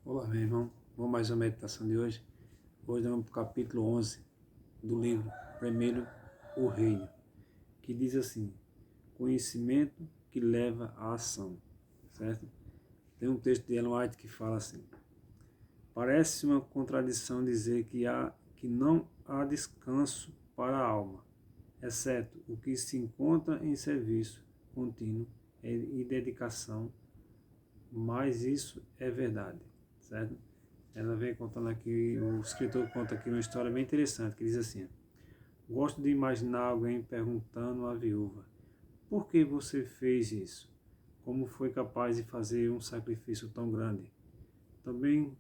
Olá, meu irmão. Vamos mais uma meditação de hoje. Hoje nós vamos para o capítulo 11 do livro Primeiro, o Reino, que diz assim: conhecimento que leva à ação, certo? Tem um texto de Ellen White que fala assim: parece uma contradição dizer que não há descanso para a alma, exceto o que se encontra em serviço contínuo e dedicação, mas isso é verdade, certo? Ela vem contando aqui, o escritor conta aqui uma história bem interessante, que diz assim: gosto de imaginar alguém perguntando à viúva: por que você fez isso? Como foi capaz de fazer um sacrifício tão grande? Também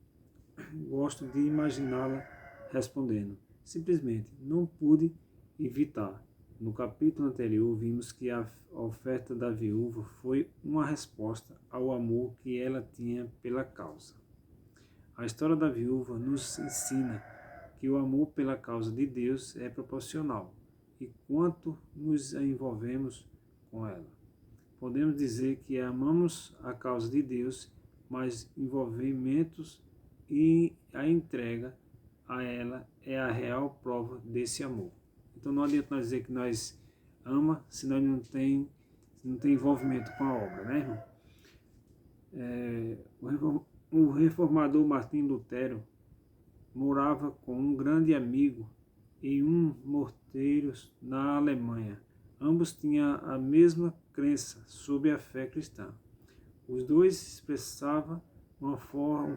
gosto de imaginá-la respondendo: simplesmente não pude evitar. No capítulo anterior, vimos que a oferta da viúva foi uma resposta ao amor que ela tinha pela causa. A história da viúva nos ensina que o amor pela causa de Deus é proporcional e quanto nos envolvemos com ela. Podemos dizer que amamos a causa de Deus, mas envolvimentos e a entrega a ela é a real prova desse amor. Então não adianta nós dizer que nós ama se nós não tem envolvimento com a obra, né, irmão? O reformador Martim Lutero morava com um grande amigo em um mosteiro na Alemanha. Ambos tinham a mesma crença sobre a fé cristã. Os dois expressavam um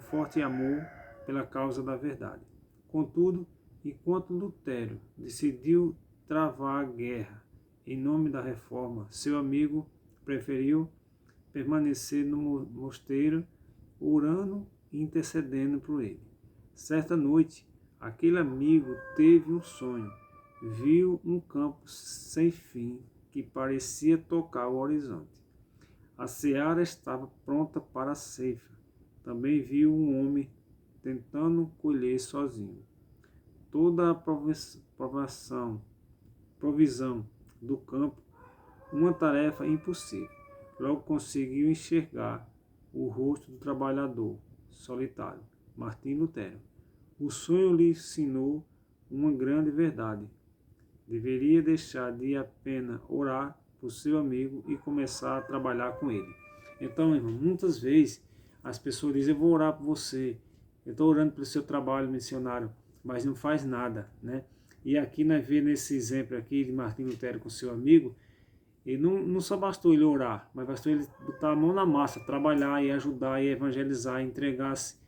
forte amor pela causa da verdade. Contudo, enquanto Lutero decidiu travar a guerra em nome da reforma, seu amigo preferiu permanecer no mosteiro, orando e intercedendo por ele. Certa noite, aquele amigo teve um sonho. Viu um campo sem fim que parecia tocar o horizonte. A seara estava pronta para a ceifa. Também viu um homem tentando colher sozinho. Toda a provisão do campo, uma tarefa impossível. Logo conseguiu enxergar o rosto do trabalhador solitário, Martim Lutero. O sonho lhe ensinou uma grande verdade. Deveria deixar de apenas orar por seu amigo e começar a trabalhar com ele. Então, irmão, muitas vezes as pessoas dizem: eu vou orar por você, eu estou orando pelo seu trabalho missionário, mas não faz nada, né? E aqui nós vemos nesse exemplo aqui de Martim Lutero com seu amigo, e não só bastou ele orar, mas bastou ele botar a mão na massa, trabalhar e ajudar e evangelizar, e entregar-se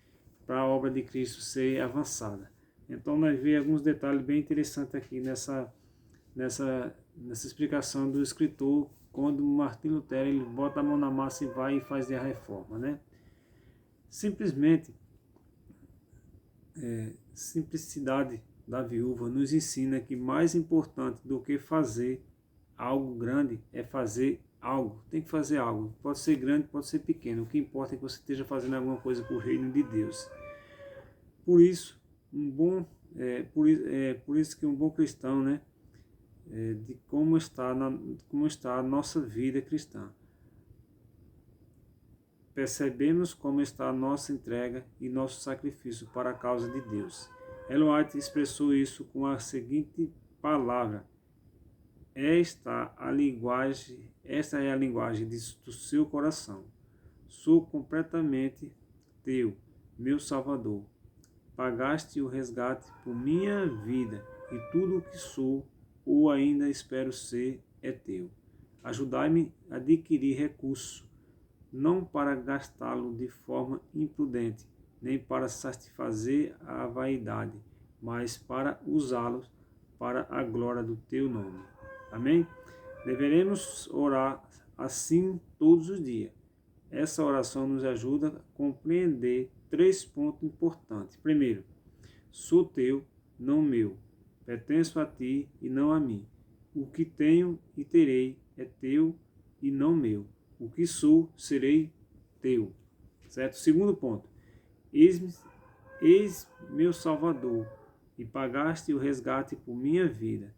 para a obra de Cristo ser avançada. Então nós vemos alguns detalhes bem interessantes aqui nessa explicação do escritor, quando Martim Lutero ele bota a mão na massa e vai e faz a reforma, né? Simplicidade da viúva nos ensina que mais importante do que fazer algo grande é fazer algo. Tem que fazer algo. Pode ser grande, pode ser pequeno. O que importa é que você esteja fazendo alguma coisa para o reino de Deus. Por isso, por isso que um bom cristão, né, de como está a nossa vida cristã. Percebemos como está a nossa entrega e nosso sacrifício para a causa de Deus. Ellen White expressou isso com a seguinte palavra: esta é a linguagem do seu coração. Sou completamente teu, meu Salvador. Pagaste o resgate por minha vida e tudo o que sou ou ainda espero ser é teu. Ajudai-me a adquirir recursos, não para gastá-lo de forma imprudente, nem para satisfazer a vaidade, mas para usá-los para a glória do teu nome. Amém? Deveremos orar assim todos os dias. Essa oração nos ajuda a compreender 3 pontos importantes. Primeiro, sou teu, não meu. Pertenço a ti e não a mim. O que tenho e terei é teu e não meu. O que sou, serei teu. Certo? Segundo ponto, eis meu Salvador, e pagaste o resgate por minha vida.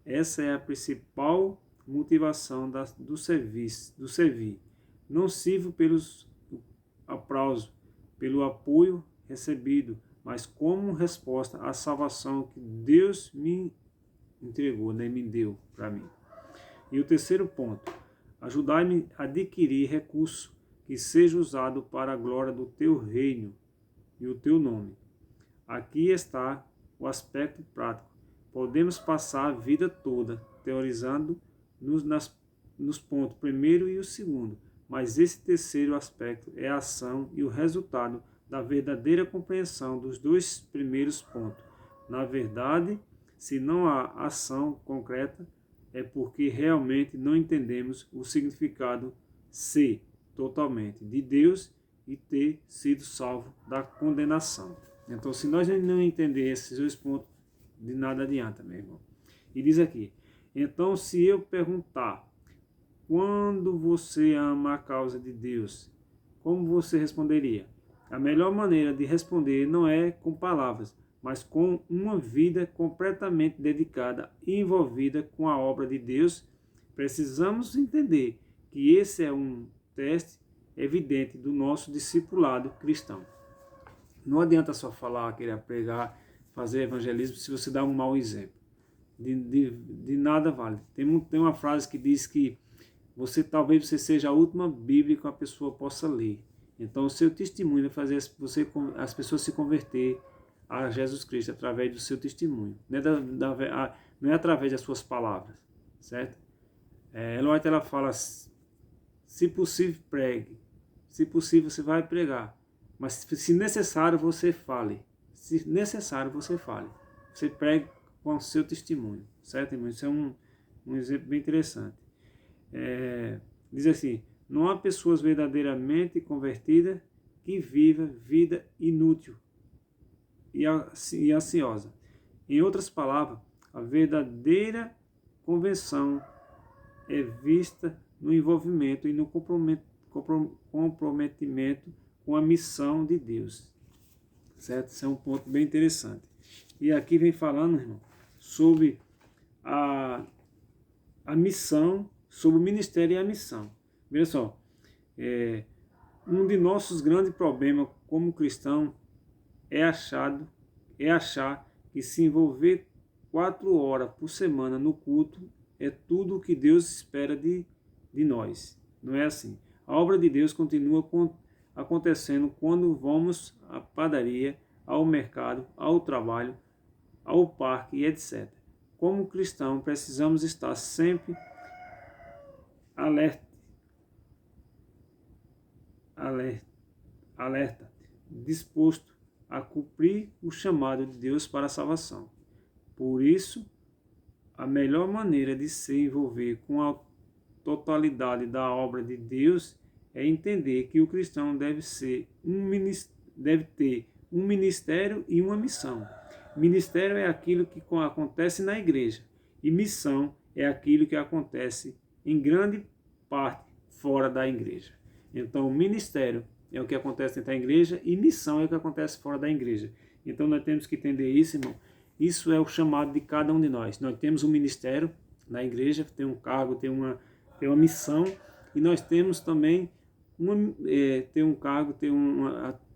Essa é a principal motivação do servir. Não sirvo pelos aplausos, pelo apoio recebido, mas como resposta à salvação que Deus me entregou, né, me deu para mim. E o terceiro ponto, ajudai-me a adquirir recurso que seja usado para a glória do teu reino e o teu nome. Aqui está o aspecto prático. Podemos passar a vida toda teorizando nos pontos primeiro e o segundo, mas esse terceiro aspecto é a ação e o resultado da verdadeira compreensão dos dois primeiros pontos. Na verdade, se não há ação concreta, é porque realmente não entendemos o significado ser totalmente de Deus e ter sido salvo da condenação. Então, se nós não entender esses dois pontos, de nada adianta, meu irmão. E diz aqui, então se eu perguntar, quando você ama a causa de Deus, como você responderia? A melhor maneira de responder não é com palavras, mas com uma vida completamente dedicada e envolvida com a obra de Deus. Precisamos entender que esse é um teste evidente do nosso discipulado cristão. Não adianta só falar, querer pregar, fazer evangelismo se você dá um mau exemplo. De nada vale. Tem uma frase que diz que talvez você seja a última Bíblia que uma pessoa possa ler. Então, o seu testemunho vai fazer as pessoas se converter a Jesus Cristo através do seu testemunho. Não é através das suas palavras, certo? Ellen White, ela fala, se possível, pregue. Se possível, você vai pregar. Mas se necessário, você fale. Se necessário, você fale. Você pregue com o seu testemunho, certo, irmão? Isso é um exemplo bem interessante. Diz assim, não há pessoas verdadeiramente convertidas que vivam vida inútil e ansiosa. Em outras palavras, a verdadeira conversão é vista no envolvimento e no comprometimento com a missão de Deus. Certo? Isso é um ponto bem interessante. E aqui vem falando, irmão, sobre a missão, sobre o ministério e a missão. Veja só, um de nossos grandes problemas como cristão é achar que se envolver 4 horas por semana no culto é tudo o que Deus espera de nós. Não é assim. A obra de Deus continua acontecendo quando vamos à padaria, ao mercado, ao trabalho, ao parque e etc. Como cristão, precisamos estar sempre alerta, disposto a cumprir o chamado de Deus para a salvação. Por isso, a melhor maneira de se envolver com a totalidade da obra de Deus é entender que o cristão deve ter um ministério e uma missão. Ministério é aquilo que acontece na igreja e missão é aquilo que acontece em grande parte fora da igreja. Então, ministério é o que acontece dentro da igreja e missão é o que acontece fora da igreja. Então, nós temos que entender isso, irmão. Isso é o chamado de cada um de nós. Nós temos um ministério na igreja, tem um cargo, tem uma missão, e nós temos também ter um cargo,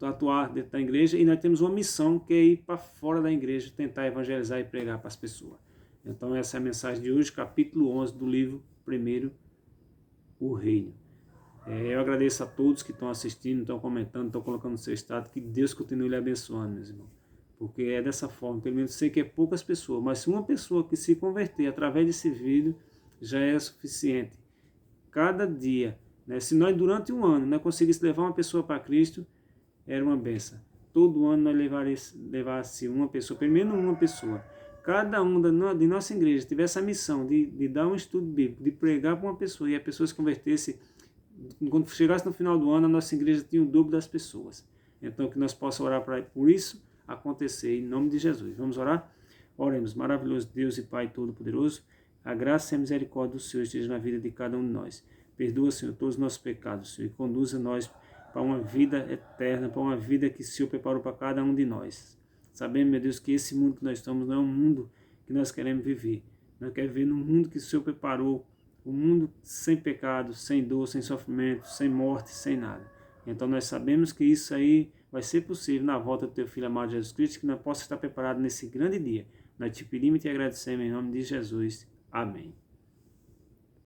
atuar dentro da igreja, e nós temos uma missão que é ir para fora da igreja, tentar evangelizar e pregar para as pessoas. Então essa é a mensagem de hoje, capítulo 11 do livro 1, O Reino. Eu agradeço a todos que estão assistindo, estão comentando, estão colocando no seu estado, que Deus continue lhe abençoando, meus irmãos. Porque é dessa forma, pelo menos sei que é poucas pessoas, mas se uma pessoa que se converter através desse vídeo, já é suficiente. Cada dia, né? Se nós durante um ano nós conseguíssemos levar uma pessoa para Cristo, era uma benção. Todo ano nós levasse uma pessoa, pelo menos uma pessoa. Cada um de nossa igreja tivesse a missão de dar um estudo bíblico, de pregar para uma pessoa e a pessoa se convertesse, quando chegasse no final do ano, a nossa igreja tinha o dobro das pessoas. Então que nós possamos orar por isso acontecer, em nome de Jesus. Vamos orar? Oremos. Maravilhoso Deus e Pai Todo-Poderoso, a graça e a misericórdia do Senhor esteja na vida de cada um de nós. Perdoa, Senhor, todos os nossos pecados, Senhor, e conduza nós para uma vida eterna, para uma vida que o Senhor preparou para cada um de nós. Sabemos, meu Deus, que esse mundo que nós estamos não é um mundo que nós queremos viver. Nós queremos viver num mundo que o Senhor preparou, um mundo sem pecado, sem dor, sem sofrimento, sem morte, sem nada. Então nós sabemos que isso aí vai ser possível na volta do teu Filho amado Jesus Cristo, que nós possa estar preparados nesse grande dia. Nós te pedimos e te agradecemos em nome de Jesus. Amém.